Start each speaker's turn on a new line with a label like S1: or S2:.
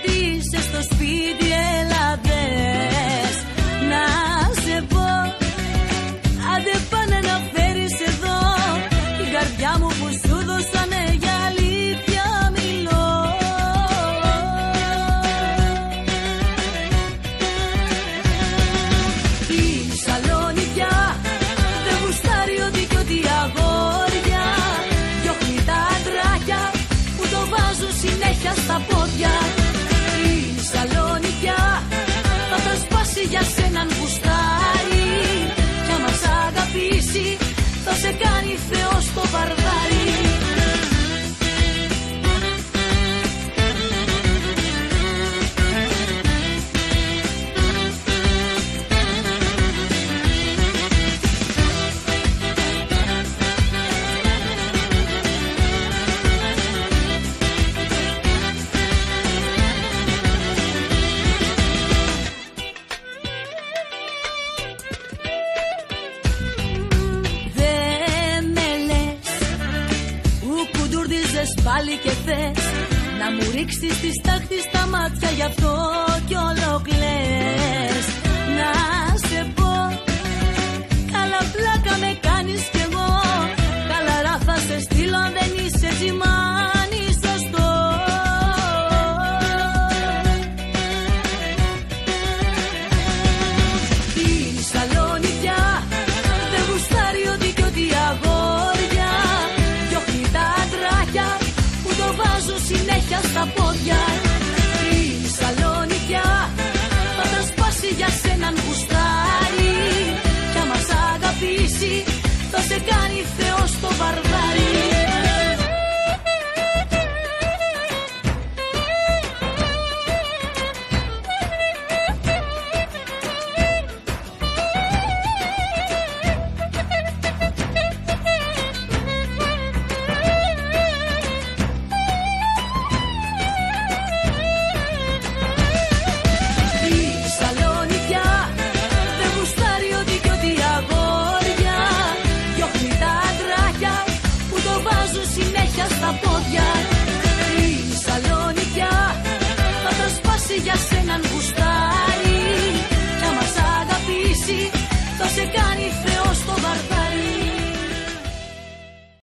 S1: ότι είσαι στο σπίτι, έλα δες. Να σε πω, άντε πάνε να φέρεις εδώ την καρδιά μου που σου δώσανε, για αλήθεια μιλώ. Η Σαλόνη πια δεν γουστάρει ότι κι ότι αγόρια, διώχνει τα αντράκια που το βάζουν συνέχεια στα πόδια. Η Σαλόνη πια θα τα σπάσει για σέναν γουστάρι, κι άμα σ' αγαπήσει θα σε κάνει Θεό στο βαρδάρι. Πάλι και θες να μου ρίξεις τη στάχτη στα μάτια, γι' αυτό κι όλο κλαις. Να σε πω, καλά πλάκα με κάνεις κι εγώ, χαλαρά θα σε στείλω αν δεν είσαι τζιμάνι σωστό. Η Σαλόνη πια δεν γουστάρει ότι κι ότι αγόρια, διώχνει τα αντράκια που το βάζουν συνέχεια στα πόδια. Η Σαλόνη πια θα τα σπάσει για σέναν γουστάρι, κι άμα σ' αγαπήσει θα σε κάνει Θεό στο βαρδάρι.